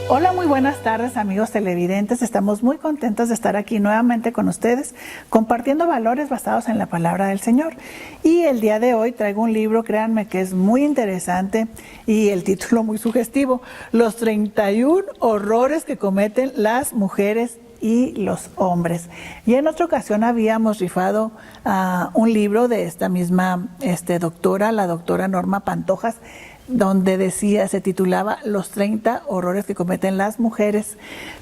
Hola, muy buenas tardes amigos televidentes. Estamos muy contentos de estar aquí nuevamente con ustedes compartiendo valores basados en la palabra del Señor. Y el día de hoy traigo un libro, créanme que es muy interesante y el título muy sugestivo: Los 31 horrores que cometen las mujeres y los hombres. Y en otra ocasión habíamos rifado un libro de esta misma doctora, la doctora Norma Pantojas, donde decía, se titulaba Los 30 horrores que cometen las mujeres.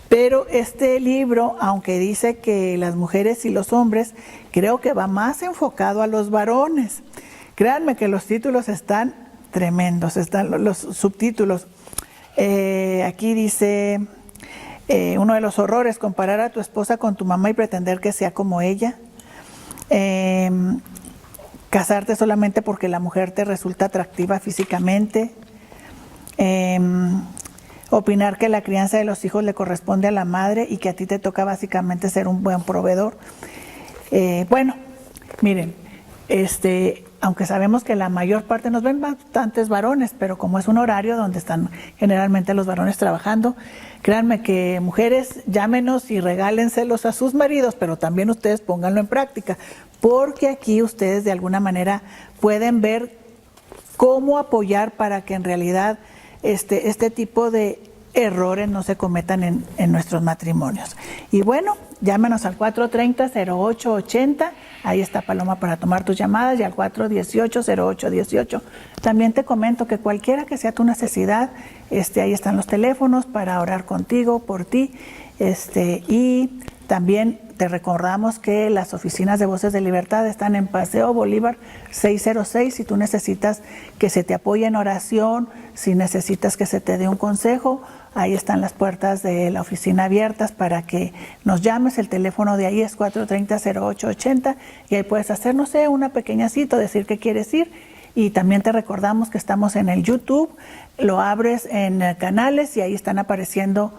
Pero este libro, aunque dice que las mujeres y los hombres, creo que va más enfocado a los varones. Créanme que los títulos están tremendos, están los subtítulos. Aquí dice, uno de los horrores: comparar a tu esposa con tu mamá y pretender que sea como ella. Casarte solamente porque la mujer te resulta atractiva físicamente. Opinar que la crianza de los hijos le corresponde a la madre y que a ti te toca básicamente ser un buen proveedor. Bueno, miren, aunque sabemos que la mayor parte nos ven bastantes varones, pero como es un horario donde están generalmente los varones trabajando, créanme que mujeres, llámenos y regálenselos a sus maridos, pero también ustedes pónganlo en práctica, porque aquí ustedes de alguna manera pueden ver cómo apoyar para que en realidad este tipo de errores no se cometan en nuestros matrimonios. Y bueno, llámenos al 430-0880, ahí está Paloma para tomar tus llamadas, y al 418-0818. También te comento que cualquiera que sea tu necesidad, ahí están los teléfonos para orar contigo, por ti, y también te recordamos que las oficinas de Voces de Libertad están en Paseo Bolívar 606. Si tú necesitas que se te apoye en oración, si necesitas que se te dé un consejo, ahí están las puertas de la oficina abiertas para que nos llames. El teléfono de ahí es 430-0880 y ahí puedes hacer, no sé, una pequeña cita, decir que quieres ir. Y también te recordamos que estamos en el YouTube, lo abres en canales y ahí están apareciendo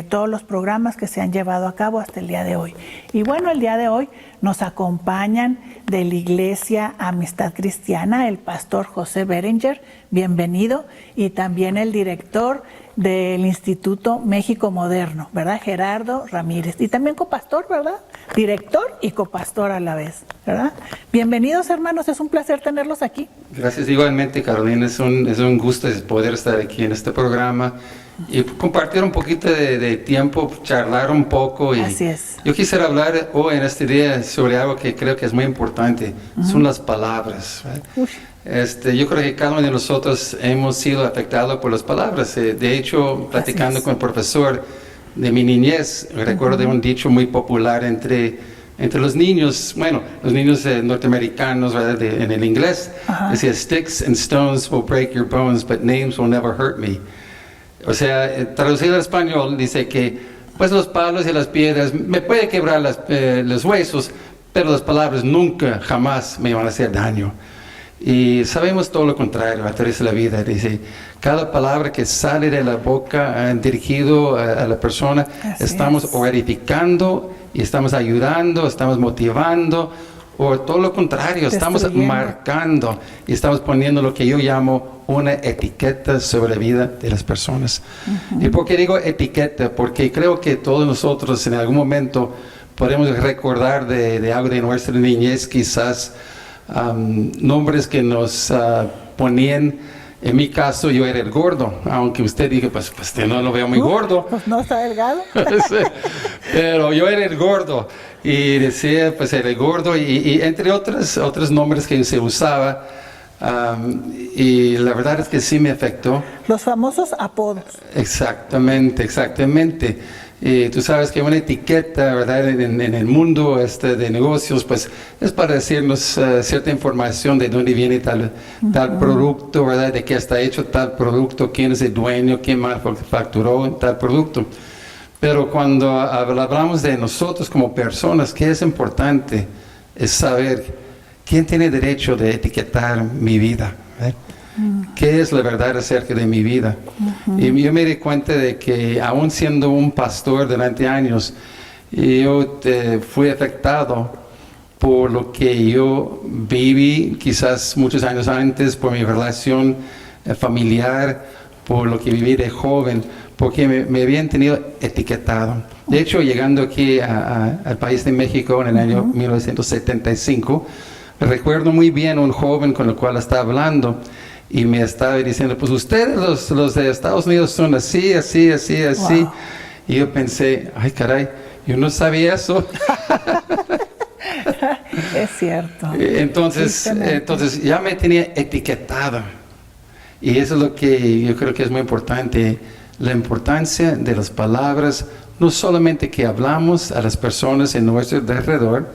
todos los programas que se han llevado a cabo hasta el día de hoy. Y bueno, el día de hoy nos acompañan de la Iglesia Amistad Cristiana el pastor José Berenger, bienvenido, y también el director del Instituto México Moderno, ¿verdad? Gerardo Ramírez, y también copastor, ¿verdad? Director y copastor a la vez, ¿verdad? Bienvenidos, hermanos, es un placer tenerlos aquí. Gracias igualmente, Carolina, es un gusto poder estar aquí en este programa y compartir un poquito de tiempo, charlar un poco. Y así es. Yo quisiera hablar hoy en este día sobre algo que creo que es muy importante, son las palabras, ¿right? Yo creo que cada uno de nosotros hemos sido afectados por las palabras. De hecho, platicando con el profesor de mi niñez, recuerdo de un dicho muy popular entre los niños, bueno, los niños norteamericanos, ¿verdad? En el inglés, decía, sticks and stones will break your bones, but names will never hurt me. O sea, traducido al español, dice que pues los palos y las piedras me pueden quebrar los huesos, pero las palabras nunca, jamás me van a hacer daño. Y sabemos todo lo contrario a través de la vida. Dice, cada palabra que sale de la boca dirigido a la persona, así estamos o edificando y estamos ayudando, estamos motivando, o todo lo contrario, estamos marcando y estamos poniendo lo que yo llamo una etiqueta sobre la vida de las personas. ¿Y por qué digo etiqueta? Porque creo que todos nosotros en algún momento podemos recordar de algo de nuestra niñez, quizás nombres que nos ponían. En mi caso, yo era el gordo, aunque usted diga, pues usted no lo veo muy gordo. Pues no está delgado. Sí, pero yo era el gordo, y decía, pues era el gordo, y entre otros nombres que se usaba, y la verdad es que sí me afectó. Los famosos apodos. Exactamente. Y tú sabes que una etiqueta, ¿verdad? En el mundo de negocios, pues es para decirnos cierta información de dónde viene tal producto, ¿verdad? De qué está hecho tal producto, quién es el dueño, quién manufacturó tal producto. Pero cuando hablamos de nosotros como personas, ¿qué es importante? Es saber quién tiene derecho de etiquetar mi vida, ¿verdad? ¿Qué es la verdad acerca de mi vida? Y yo me di cuenta de que aún siendo un pastor durante años, yo fui afectado por lo que yo viví quizás muchos años antes, por mi relación familiar, por lo que viví de joven, porque me habían tenido etiquetado. De hecho, llegando aquí al país de México en el año 1975, recuerdo muy bien un joven con el cual estaba hablando y me estaba diciendo, pues ustedes los de Estados Unidos son así, así, así, así. Wow. Y yo pensé, ay caray, yo no sabía eso. Es cierto. Entonces ya me tenía etiquetado. Y eso es lo que yo creo que es muy importante, la importancia de las palabras, no solamente que hablamos a las personas en nuestro alrededor,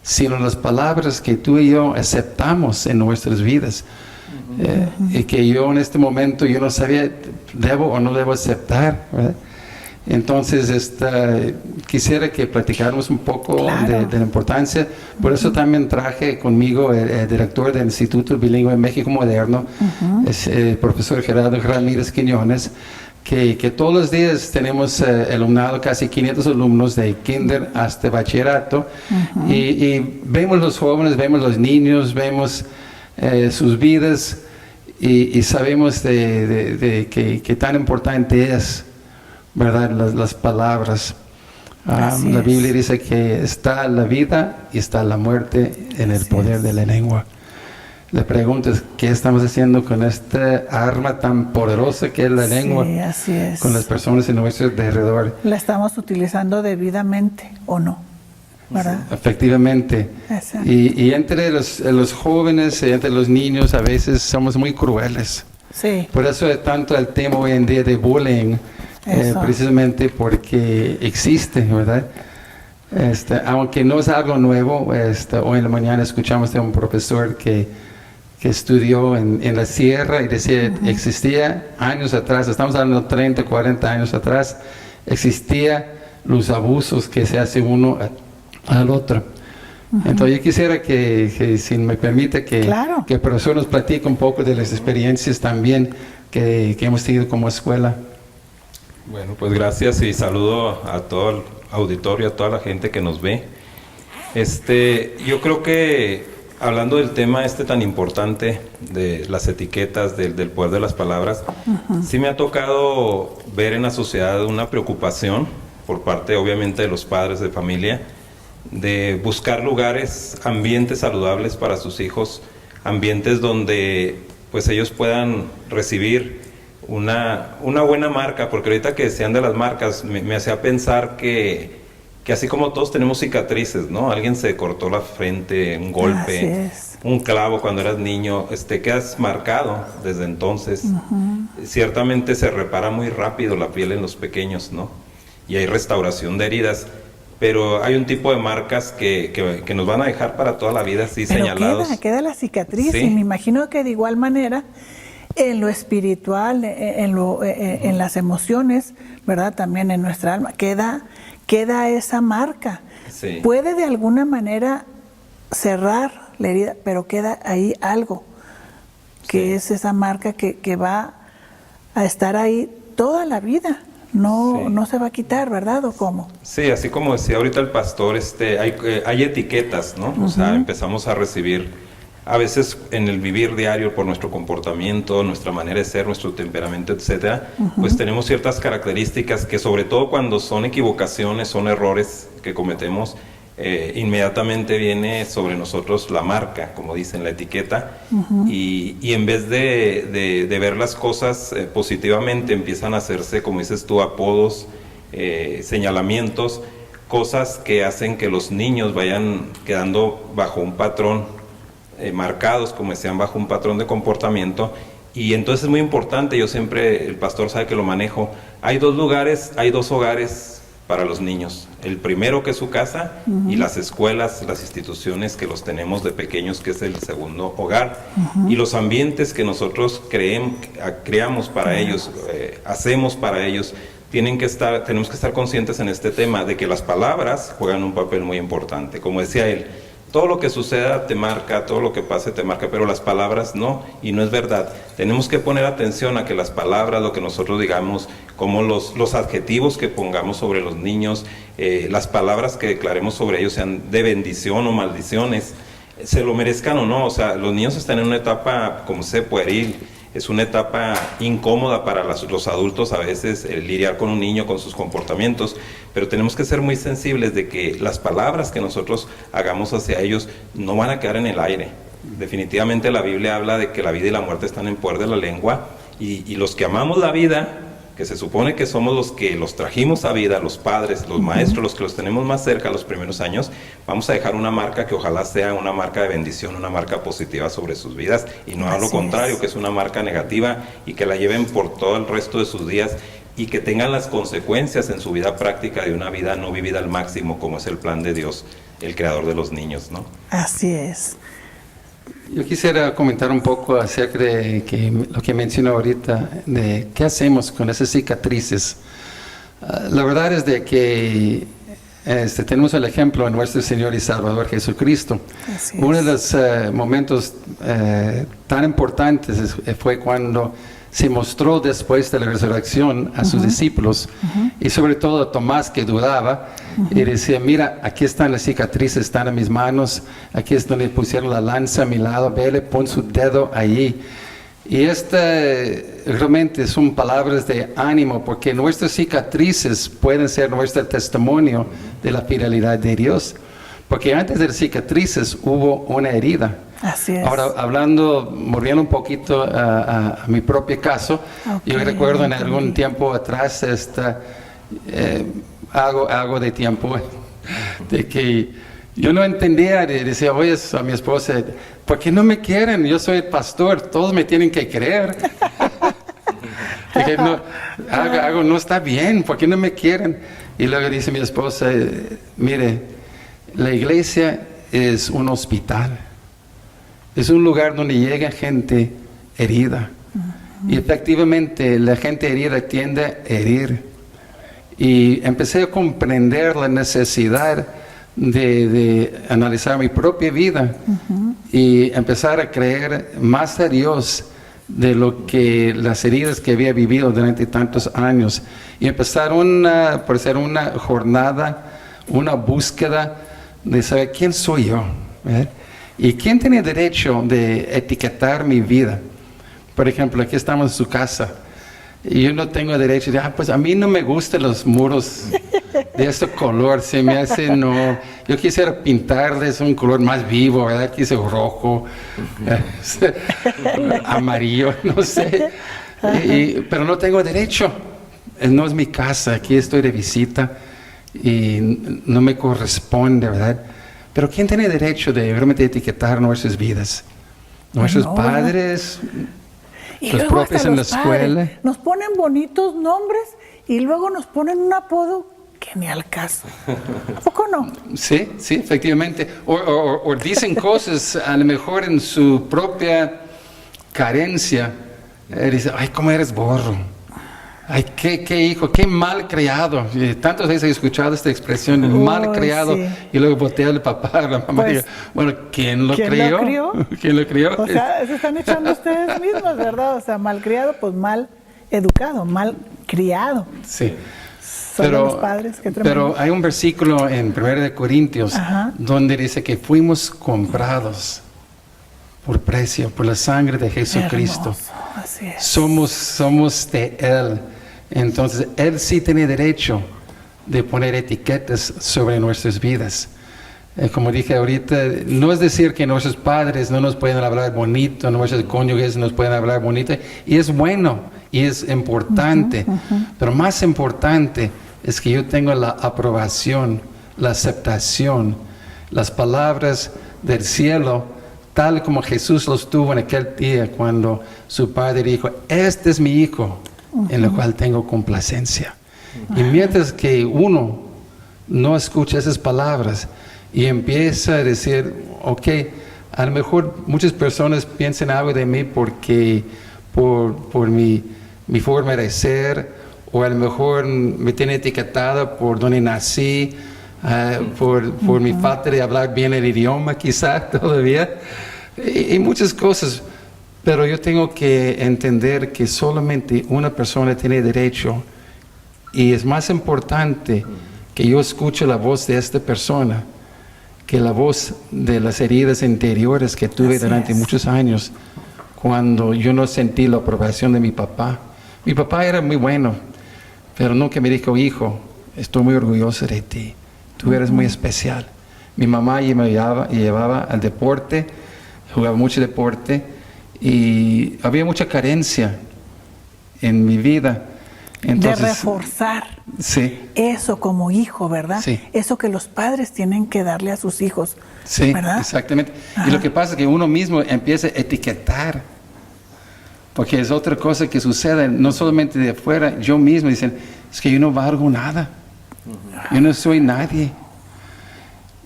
sino las palabras que tú y yo aceptamos en nuestras vidas. Y que yo en este momento yo no sabía, debo o no debo aceptar, ¿verdad? Entonces, quisiera que platicáramos un poco Claro. de la importancia. Por eso también traje conmigo el director del Instituto Bilingüe de México Moderno, es el profesor Gerardo Ramírez Quiñones, que todos los días tenemos alumnado, casi 500 alumnos de kinder hasta bachillerato, y vemos los jóvenes, vemos los niños, vemos sus vidas, y sabemos que tan importante es, ¿verdad? Las palabras. La Biblia dice que está la vida y está la muerte en el poder de la lengua. La pregunta es, ¿qué estamos haciendo con esta arma tan poderosa que es la lengua? Sí, así es. Con las personas en nuestro alrededor. ¿La estamos utilizando debidamente o no? ¿Verdad? Efectivamente. Exacto. Y entre los jóvenes y entre los niños a veces somos muy crueles. Sí. Por eso es tanto el tema hoy en día de bullying. Precisamente porque existe, ¿verdad? Aunque no es algo nuevo, hoy en la mañana escuchamos de un profesor que estudió en la sierra y decía, existía años atrás, estamos hablando de 30, 40 años atrás, existía los abusos que se hace uno al otro. Entonces yo quisiera que si me permite, Claro. que el profesor nos platique un poco de las experiencias también que hemos tenido como escuela. Bueno, pues gracias y saludo a todo el auditorio, a toda la gente que nos ve. Yo creo que hablando del tema tan importante de las etiquetas, del poder de las palabras, sí me ha tocado ver en la sociedad una preocupación por parte obviamente de los padres de familia, de buscar lugares, ambientes saludables para sus hijos, ambientes donde pues ellos puedan recibir una buena marca, porque ahorita que decían de las marcas, me hacía pensar que así como todos tenemos cicatrices, ¿no? Alguien se cortó la frente, un golpe, un clavo cuando eras niño, quedas marcado desde entonces. Ciertamente se repara muy rápido la piel en los pequeños, ¿no? Y hay restauración de heridas, pero hay un tipo de marcas que nos van a dejar para toda la vida así Pero señalados. queda la cicatriz, Sí. y me imagino que de igual manera en lo espiritual, en las emociones, ¿verdad? También en nuestra alma, queda esa marca. Sí. Puede de alguna manera cerrar la herida, pero queda ahí algo, que es esa marca que va a estar ahí toda la vida. No se va a quitar, ¿verdad? ¿O cómo? Sí, así como decía ahorita el pastor, hay etiquetas, ¿no? O sea, empezamos a recibir, a veces en el vivir diario por nuestro comportamiento, nuestra manera de ser, nuestro temperamento, etcétera, pues tenemos ciertas características que, sobre todo cuando son equivocaciones, son errores que cometemos, inmediatamente viene sobre nosotros la marca, como dicen, la etiqueta, y en vez de ver las cosas positivamente, empiezan a hacerse, como dices tú, apodos, señalamientos, cosas que hacen que los niños vayan quedando bajo un patrón, marcados, como decían, bajo un patrón de comportamiento. Y entonces es muy importante, yo siempre, el pastor sabe que lo manejo, hay dos hogares para los niños. El primero, que es su casa, y las escuelas, las instituciones que los tenemos de pequeños, que es el segundo hogar. Y los ambientes que nosotros creamos para ellos, hacemos para ellos, tenemos que estar conscientes en este tema de que las palabras juegan un papel muy importante. Como decía él, todo lo que suceda te marca, todo lo que pase te marca, pero las palabras no, y no es verdad. Tenemos que poner atención a que las palabras, lo que nosotros digamos, como los adjetivos que pongamos sobre los niños, las palabras que declaremos sobre ellos, sean de bendición o maldiciones, se lo merezcan o no. O sea, los niños están en una etapa, como se pueril, Es una etapa incómoda para los adultos a veces, lidiar con un niño, con sus comportamientos, pero tenemos que ser muy sensibles de que las palabras que nosotros hagamos hacia ellos no van a quedar en el aire. Definitivamente la Biblia habla de que la vida y la muerte están en poder de la lengua, y los que amamos la vida, que se supone que somos los que los trajimos a vida, los padres, los maestros, los que los tenemos más cerca los primeros años, vamos a dejar una marca que ojalá sea una marca de bendición, una marca positiva sobre sus vidas, y no a lo contrario, que es una marca negativa, y que la lleven por todo el resto de sus días, y que tengan las consecuencias en su vida práctica de una vida no vivida al máximo, como es el plan de Dios, el creador de los niños, ¿no? Así es. Yo quisiera comentar un poco acerca de lo que mencionó ahorita, de qué hacemos con esas cicatrices. La verdad es de que tenemos el ejemplo de nuestro Señor y Salvador Jesucristo. Uno de los momentos tan importantes fue cuando se mostró después de la resurrección a sus discípulos, y sobre todo a Tomás, que dudaba, y decía: mira, aquí están las cicatrices, están en mis manos, aquí es donde pusieron la lanza a mi lado, vele, pon su dedo allí. Y realmente son palabras de ánimo, porque nuestras cicatrices pueden ser nuestro testimonio de la fidelidad de Dios, porque antes de las cicatrices hubo una herida. Así es. Ahora, volviendo un poquito a mi propio caso, yo recuerdo en algún tiempo atrás, algo de tiempo, de que yo no entendía, decía, oye, a mi esposa, ¿por qué no me quieren? Yo soy pastor, todos me tienen que creer. Dije, no, algo no está bien, ¿por qué no me quieren? Y luego dice mi esposa, mire, la iglesia es un hospital. Es un lugar donde llega gente herida. Y efectivamente la gente herida tiende a herir. Y empecé a comprender la necesidad de analizar mi propia vida y empezar a creer más a Dios de lo que las heridas que había vivido durante tantos años. Y empezar por ser una jornada, una búsqueda de saber quién soy yo, ¿verdad? ¿Y quién tiene derecho de etiquetar mi vida? Por ejemplo, aquí estamos en su casa, y yo no tengo derecho de, pues a mí no me gustan los muros de este color, se me hace, no, yo quisiera pintarles un color más vivo, ¿verdad? Quise rojo, amarillo, no sé, pero no tengo derecho, no es mi casa, aquí estoy de visita, y no me corresponde, ¿verdad? Pero ¿quién tiene derecho de realmente etiquetar nuestras vidas? Nuestros padres, y los profes en la escuela. Nos ponen bonitos nombres y luego nos ponen un apodo que ni al caso. ¿A poco no? Sí, efectivamente. O dicen cosas a lo mejor en su propia carencia. Dicen, ay, ¿cómo eres borro? Ay, qué hijo, qué mal criado. Tantas veces he escuchado esta expresión, mal criado, sí. Y luego voltea al papá, a la mamá, y digo, bueno, ¿quién lo crió? ¿Quién lo crió? O sea, se están echando ustedes mismos, ¿verdad? O sea, mal criado, pues mal educado, mal criado. Sí. Son los padres, qué tremendo. Pero hay un versículo en 1 Corintios donde dice que fuimos comprados por precio, por la sangre de Jesucristo. Hermoso, así es. Somos de Él. Entonces, Él sí tiene derecho de poner etiquetas sobre nuestras vidas. Como dije ahorita, no es decir que nuestros padres no nos pueden hablar bonito, nuestros cónyuges nos pueden hablar bonito, y es bueno, y es importante, pero más importante es que yo tengo la aprobación, la aceptación, las palabras del cielo, tal como Jesús los tuvo en aquel día cuando su padre dijo, este es mi hijo, en el cual tengo complacencia. Y mientras que uno no escucha esas palabras y empieza a decir, ok, a lo mejor muchas personas piensan algo de mí porque por mi forma de ser, o a lo mejor me tiene etiquetada por donde nací, por mi falta de hablar bien el idioma quizá todavía, y muchas cosas. Pero yo tengo que entender que solamente una persona tiene derecho, y es más importante que yo escuche la voz de esta persona que la voz de las heridas interiores que tuve durante muchos años, cuando yo no sentí la aprobación de mi papá. Mi papá era muy bueno, pero nunca me dijo, hijo, estoy muy orgulloso de ti, tú eres muy especial. Mi mamá me llevaba al deporte, jugaba mucho deporte y había mucha carencia en mi vida. Entonces, de reforzar sí, eso como hijo, ¿verdad? Sí. Eso que los padres tienen que darle a sus hijos, sí, ¿verdad? exactamente. Ajá. Y lo que pasa es que uno mismo empieza a etiquetar, porque es otra cosa que sucede, no solamente de afuera, yo mismo dicen, es que yo no valgo nada, yo no soy nadie.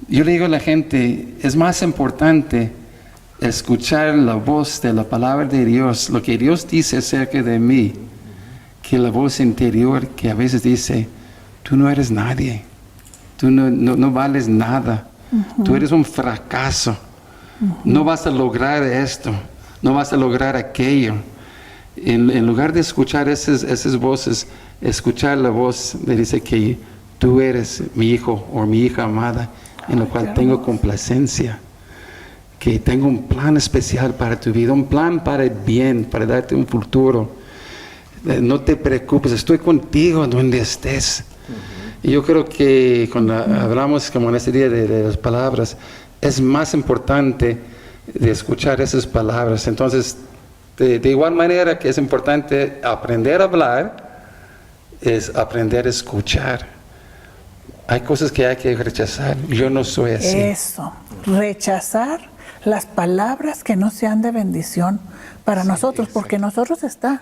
Yo le digo a la gente, es más importante escuchar la voz de la palabra de Dios, lo que Dios dice acerca de mí, que la voz interior que a veces dice, tú no eres nadie, tú no vales nada, tú eres un fracaso, no vas a lograr esto, no vas a lograr aquello. En lugar de escuchar esas voces, escuchar la voz que dice que tú eres mi hijo o mi hija amada, en la cual tengo complacencia, que tengo un plan especial para tu vida, un plan para el bien, para darte un futuro. No te preocupes, estoy contigo donde estés. Y yo creo que cuando hablamos como en este día de las palabras, es más importante de escuchar esas palabras. Entonces, de igual manera que es importante aprender a hablar, es aprender a escuchar. Hay cosas que hay que rechazar. Yo no soy así. Eso, rechazar las palabras que no sean de bendición para nosotros, porque nosotros está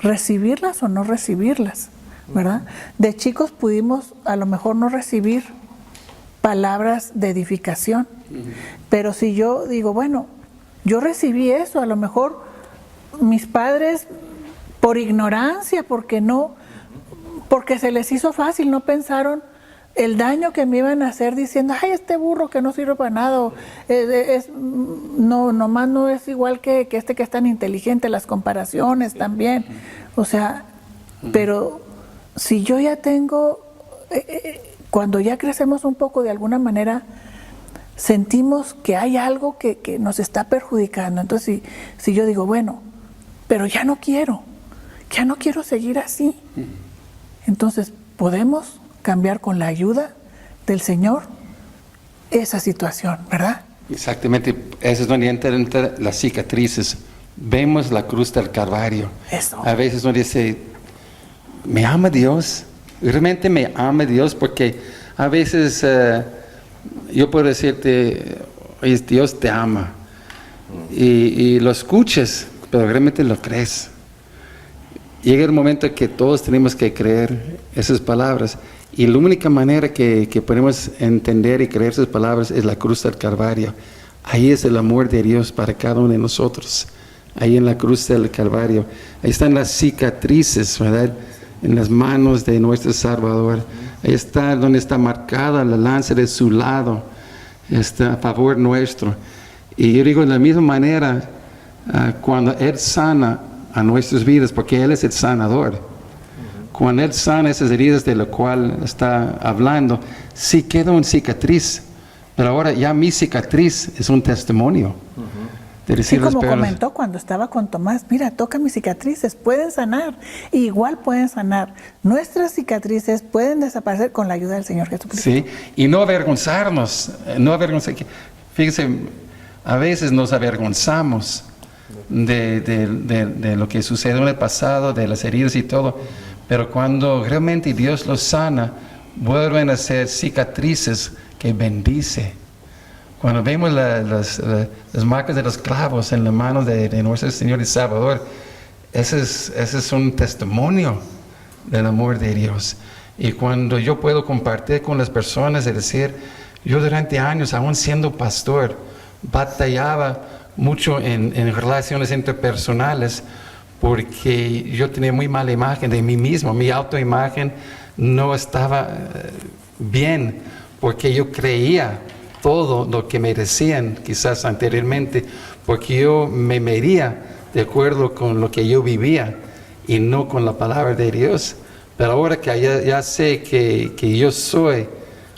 recibirlas o no recibirlas, ¿verdad? De chicos pudimos a lo mejor no recibir palabras de edificación, pero si yo digo, bueno, yo recibí eso, a lo mejor mis padres por ignorancia, porque se les hizo fácil, no pensaron el daño que me iban a hacer diciendo, ay, este burro que no sirve para nada, nomás no es igual que este que es tan inteligente, las comparaciones también, o sea, pero si yo ya tengo, cuando ya crecemos un poco de alguna manera, sentimos que hay algo que nos está perjudicando, entonces si yo digo, bueno, pero ya no quiero seguir así, entonces podemos cambiar con la ayuda del Señor esa situación, ¿verdad? Exactamente, eso es donde entran las cicatrices. Vemos la cruz del Calvario. Eso. A veces uno dice, ¿me ama Dios? ¿Realmente me ama Dios? Porque a veces yo puedo decirte, oye, Dios te ama. Y lo escuchas, pero realmente lo crees. Llega el momento que todos tenemos que creer esas palabras. Y la única manera que podemos entender y creer esas palabras es la cruz del Calvario. Ahí es el amor de Dios para cada uno de nosotros. Ahí en la cruz del Calvario. Ahí están las cicatrices, ¿verdad? En las manos de nuestro Salvador. Ahí está donde está marcada la lanza de su lado. Está a favor nuestro. Y yo digo de la misma manera, cuando Él sana a nuestras vidas, porque Él es el sanador. Cuando Él sana esas heridas de las cuales está hablando, sí queda una cicatriz, pero ahora ya mi cicatriz es un testimonio. De decir Sí, como las palabras. comentó cuando estaba con Tomás, mira, toca mis cicatrices, pueden sanar, igual pueden sanar. Nuestras cicatrices pueden desaparecer con la ayuda del Señor Jesucristo. Sí, y no avergonzarnos, fíjense, a veces nos avergonzamos de lo que sucedió en el pasado, de las heridas y todo. Pero cuando realmente Dios los sana, vuelven a ser cicatrices que bendice. Cuando vemos las marcas de los clavos en la mano de nuestro Señor y Salvador, ese es un testimonio del amor de Dios. Y cuando yo puedo compartir con las personas, es decir, yo durante años, aún siendo pastor, batallaba mucho en relaciones interpersonales, porque yo tenía muy mala imagen de mí mismo, mi autoimagen no estaba bien, porque yo creía todo lo que me decían quizás anteriormente, porque yo me medía de acuerdo con lo que yo vivía y no con la palabra de Dios. Pero ahora que ya sé que yo soy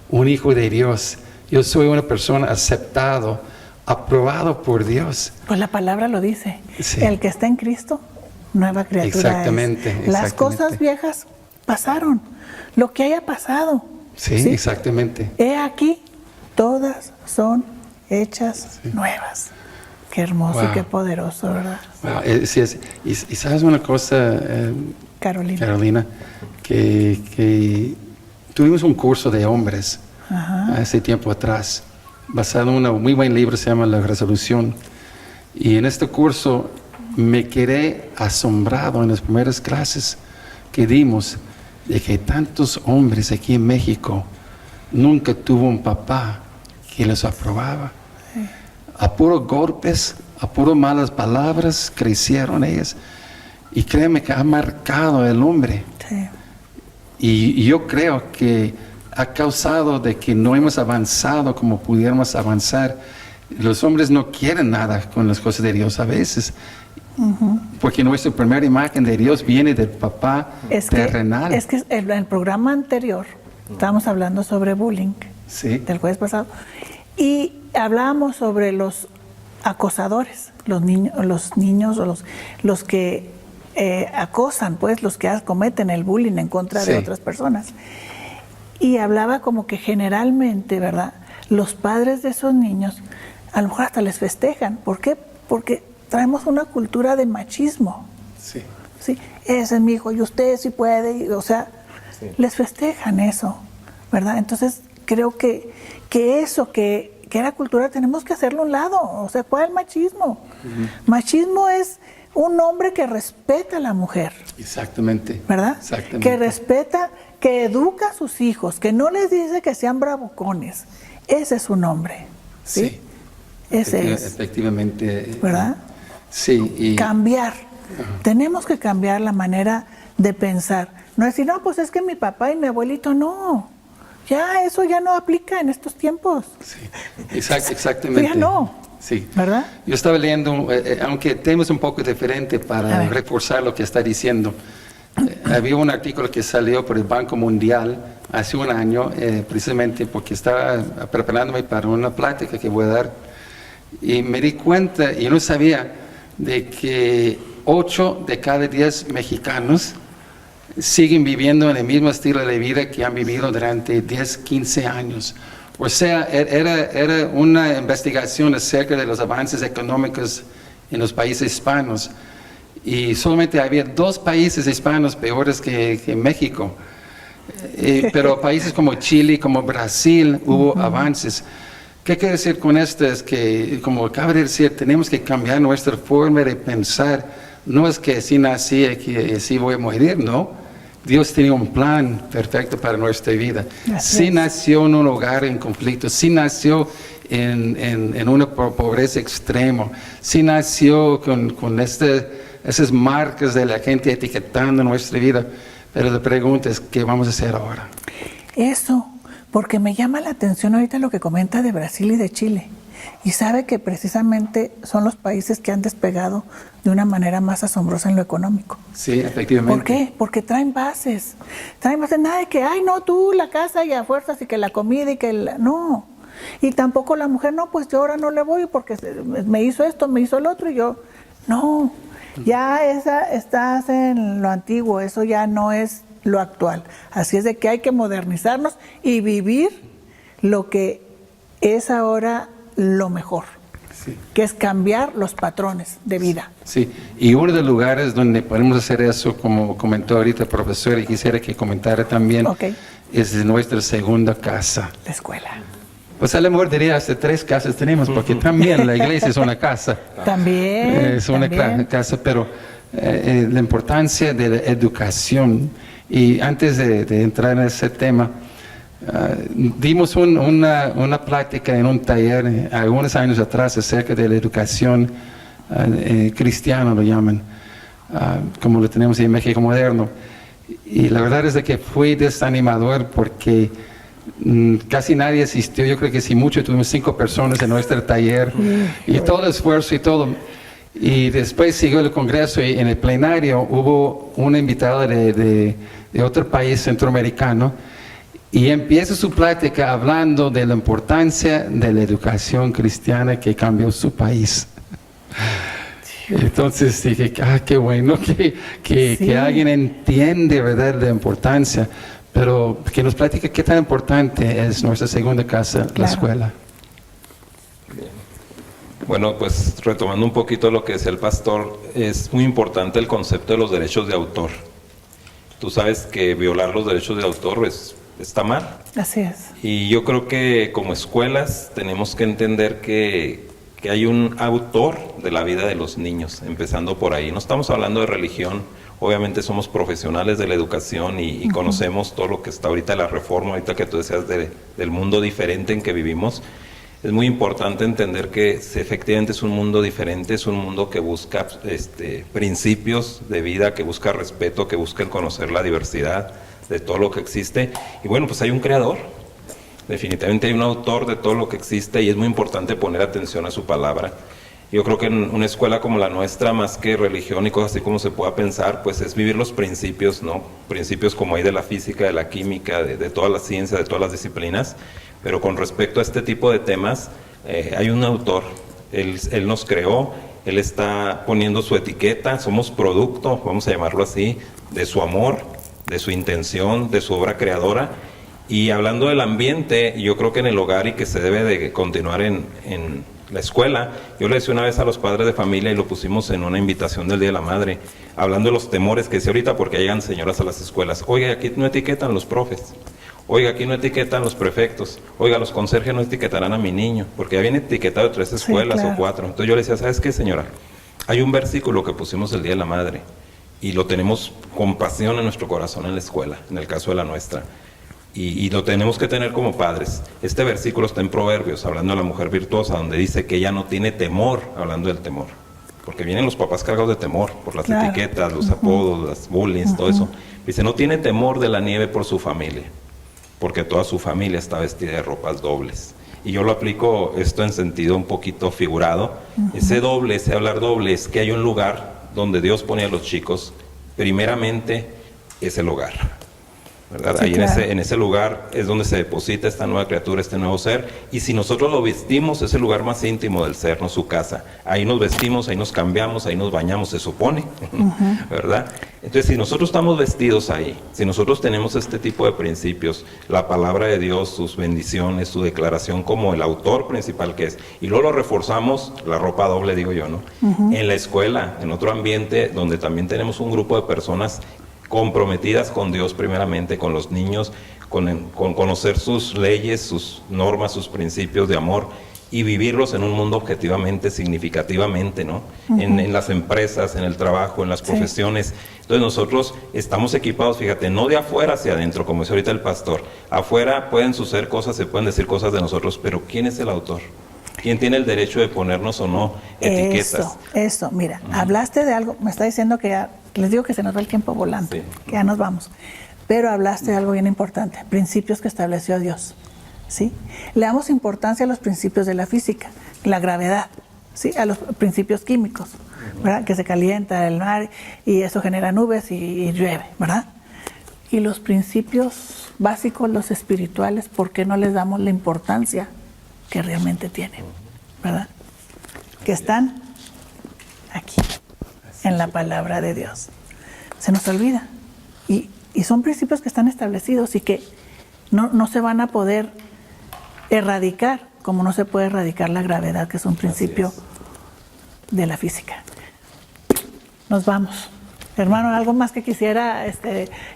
un hijo de Dios, yo soy una persona aceptado aprobado por Dios. Pues la palabra lo dice. Sí. El que está en Cristo, nueva criatura Exactamente, es. Las exactamente. cosas viejas pasaron. Lo que haya pasado. Sí, exactamente. He aquí, todas son hechas nuevas. Qué hermoso y Wow. qué poderoso, ¿verdad? Wow, sí es. Y sabes una cosa, Carolina, que tuvimos un curso de hombres hace tiempo atrás, basado en un muy buen libro, se llama La Resolución. Y en este curso me quedé asombrado en las primeras clases que dimos de que tantos hombres aquí en México nunca tuvo un papá que los aprobaba. A puros golpes, a puros malas palabras crecieron ellas. Y créeme que ha marcado el hombre. Sí. Y yo creo que ha causado de que no hemos avanzado como pudiéramos avanzar. Los hombres no quieren nada con las cosas de Dios a veces. Porque nuestra primera imagen de Dios viene del papá terrenal. Es que en el programa anterior estábamos hablando sobre bullying, Sí. del jueves pasado, y hablábamos sobre los acosadores, los niños o los que acosan, pues los que cometen el bullying en contra de Sí. otras personas. Y hablaba como que generalmente, ¿verdad? Los padres de esos niños a lo mejor hasta les festejan. ¿Por qué? Porque traemos una cultura de machismo. Sí. ¿Sí? Ese es mi hijo y usted sí puede, o sea, les festejan eso, ¿verdad? Entonces creo que eso que era cultura tenemos que hacerlo a un lado. O sea, ¿cuál es el machismo? Machismo es un hombre que respeta a la mujer, Exactamente. ¿verdad? Exactamente. Que respeta, que educa a sus hijos, que no les dice que sean bravucones. Ese es un hombre, ¿sí? Sí. Ese es, Efectivamente. ¿verdad? Sí. Y, Cambiar. Tenemos que cambiar la manera de pensar. No decir, no, pues es que mi papá y mi abuelito, no. Ya, eso ya no aplica en estos tiempos. sí. Exactamente. Ya no. Sí. ¿Verdad? Yo estaba leyendo, aunque el tema es un poco diferente A para ver. reforzar lo que está diciendo. Había un artículo que salió por el Banco Mundial hace un año, precisamente porque estaba preparándome para una plática que voy a dar. Y me di cuenta, y no sabía, de que 8 de cada 10 mexicanos siguen viviendo en el mismo estilo de vida que han vivido durante 10, 15 años. O sea, era una investigación acerca de los avances económicos en los países hispanos. Y solamente había 2 países hispanos peores que México. Pero países como Chile, como Brasil, hubo avances. ¿Qué quiere decir con esto? Es que, como acaba de decir, tenemos que cambiar nuestra forma de pensar. No es que así nací y que así voy a morir, no. Dios tiene un plan perfecto para nuestra vida. Así Sí es. nació en un hogar en conflicto, sí nació en una pobreza extrema, sí nació con esas marcas de la gente etiquetando nuestra vida. Pero la pregunta es, ¿qué vamos a hacer ahora? Eso, porque me llama la atención ahorita lo que comenta de Brasil y de Chile. Y sabe que precisamente son los países que han despegado de una manera más asombrosa en lo económico. Sí, efectivamente. ¿Por qué? Porque traen bases. Traen bases, nada de que, ay, no, tú la casa y a fuerzas y que la comida y que no. Y tampoco la mujer, no, pues yo ahora no le voy porque me hizo esto, me hizo el otro y yo, no. Ya estás en lo antiguo, eso ya no es lo actual. Así es de que hay que modernizarnos y vivir lo que es ahora lo mejor, Sí. que es cambiar los patrones de vida. Sí, y uno de los lugares donde podemos hacer eso, como comentó ahorita el profesor, y quisiera que comentara también, Ok. es nuestra segunda casa. La escuela. Pues a lo mejor diría hasta 3 casas tenemos, porque también la iglesia es una casa. También. Es una también. casa, pero la importancia de la educación. Y antes de entrar en ese tema, dimos una plática en un taller algunos años atrás acerca de la educación cristiana, lo llaman, como lo tenemos en México moderno. Y la verdad es de que fue desanimador porque casi nadie asistió. Yo creo que si mucho tuvimos 5 personas en nuestro taller y todo el esfuerzo y todo. Y después siguió el congreso y en el plenario hubo una invitada de otro país centroamericano Y empieza su plática hablando de la importancia de la educación cristiana que cambió su país. Entonces dije, qué bueno que alguien entiende, ¿verdad?, la importancia, pero que nos platique qué tan importante es nuestra segunda casa, la escuela. Bueno, pues retomando un poquito lo que decía el pastor, es muy importante el concepto de los derechos de autor. Tú sabes que violar los derechos de autor está mal. Así es. Y yo creo que como escuelas tenemos que entender que hay un autor de la vida de los niños, empezando por ahí. No estamos hablando de religión, obviamente somos profesionales de la educación y conocemos todo lo que está ahorita la reforma, ahorita que tú decías del mundo diferente en que vivimos. Es muy importante entender que efectivamente es un mundo diferente, es un mundo que busca principios de vida, que busca respeto, que busca conocer la diversidad de todo lo que existe. Y bueno, pues hay un creador, definitivamente hay un autor de todo lo que existe y es muy importante poner atención a su palabra. Yo creo que en una escuela como la nuestra, más que religión y cosas así como se pueda pensar, pues es vivir los principios, ¿no? Principios como hay de la física, de la química, de toda la ciencia, de todas las disciplinas. Pero con respecto a este tipo de temas, hay un autor, él nos creó, él está poniendo su etiqueta, somos producto, vamos a llamarlo así, de su amor, de su intención, de su obra creadora. Y hablando del ambiente, yo creo que en el hogar y que se debe de continuar en la escuela, yo le decía una vez a los padres de familia y lo pusimos en una invitación del Día de la Madre, hablando de los temores que decía ahorita porque llegan señoras a las escuelas, oiga, aquí no etiquetan los profes. Oiga, aquí no etiquetan los prefectos. Oiga, los conserjes no etiquetarán a mi niño, porque ya viene etiquetado de 3 escuelas o 4. Entonces yo le decía, ¿sabes qué, señora? Hay un versículo que pusimos el Día de la Madre y lo tenemos con pasión en nuestro corazón en la escuela, en el caso de la nuestra. Y lo tenemos que tener como padres. Este versículo está en Proverbios, hablando de la mujer virtuosa, donde dice que ella no tiene temor, hablando del temor. Porque vienen los papás cargados de temor por las etiquetas, los apodos, las bullying, todo eso. Dice, no tiene temor de la nieve por su familia, porque toda su familia está vestida de ropas dobles. Y yo lo aplico esto en sentido un poquito figurado. Ese doble, ese hablar doble, es que hay un lugar donde Dios pone a los chicos, primeramente es el hogar, ¿verdad? Sí, ahí claro. en ese lugar es donde se deposita esta nueva criatura, este nuevo ser, y si nosotros lo vestimos, es el lugar más íntimo del ser, no su casa. Ahí nos vestimos, ahí nos cambiamos, ahí nos bañamos, se supone, ¿verdad? Entonces, si nosotros estamos vestidos ahí, si nosotros tenemos este tipo de principios, la palabra de Dios, sus bendiciones, su declaración como el autor principal que es, y luego lo reforzamos, la ropa doble digo yo, ¿no? En la escuela, en otro ambiente donde también tenemos un grupo de personas comprometidas con Dios primeramente, con los niños, con conocer sus leyes, sus normas, sus principios de amor y vivirlos en un mundo objetivamente, significativamente, ¿no? En las empresas, en el trabajo, en las profesiones. Entonces nosotros estamos equipados, fíjate, no de afuera hacia adentro, como dice ahorita el pastor. Afuera pueden suceder cosas, se pueden decir cosas de nosotros, pero ¿quién es el autor? ¿Quién tiene el derecho de ponernos o no etiquetas? Eso, mira, hablaste de algo, me está diciendo que ya, les digo que se nos va el tiempo volando, Sí. que ya nos vamos, pero hablaste de algo bien importante, principios que estableció Dios, ¿sí? Le damos importancia a los principios de la física, la gravedad, ¿sí? A los principios químicos, ¿verdad? Que se calienta el mar y eso genera nubes y llueve, ¿verdad? Y los principios básicos, los espirituales, ¿por qué no les damos la importancia que realmente tienen, ¿verdad? Que están aquí, en la palabra de Dios. Se nos olvida. Y son principios que están establecidos y que no se van a poder erradicar, como no se puede erradicar la gravedad, que es un principio de la física. Nos vamos. Hermano, ¿algo más que quisiera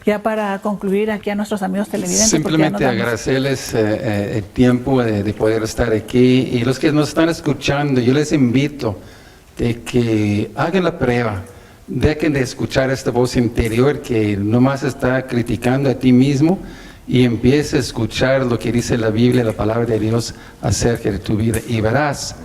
ya para concluir aquí a nuestros amigos televidentes? Simplemente agradecerles el tiempo de poder estar aquí, y los que nos están escuchando, yo les invito de que hagan la prueba, dejen de escuchar esta voz interior que nomás está criticando a ti mismo y empiece a escuchar lo que dice la Biblia, la palabra de Dios acerca de tu vida, y verás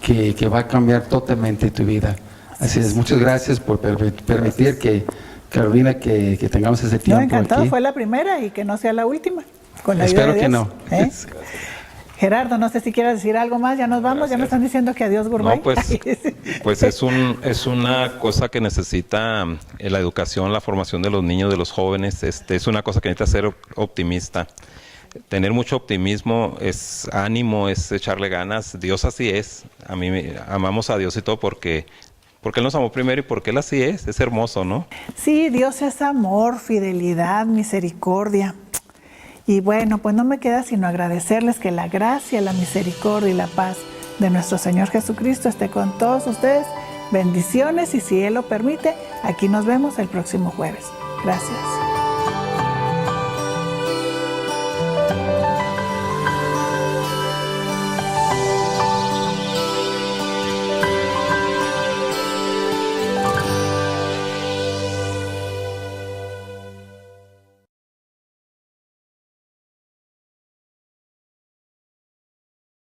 que va a cambiar totalmente tu vida. Así es, muchas gracias por permitir que, Carolina, que tengamos ese tiempo encantado, aquí. fue la primera y que no sea la última. Con la Espero ayuda de que Dios, no. Gerardo, no sé si quieres decir algo más, ya nos vamos, Gracias. ya me están diciendo que adiós, Gurbay. No, pues es una cosa que necesita la educación, la formación de los niños, de los jóvenes, es una cosa que necesita ser optimista. Tener mucho optimismo es ánimo, es echarle ganas. Dios así es. Amamos a Dios y todo porque Él nos amó primero y porque Él así es hermoso, ¿no? Sí, Dios es amor, fidelidad, misericordia. Y bueno, pues no me queda sino agradecerles que la gracia, la misericordia y la paz de nuestro Señor Jesucristo esté con todos ustedes. Bendiciones y si Él lo permite, aquí nos vemos el próximo jueves. Gracias.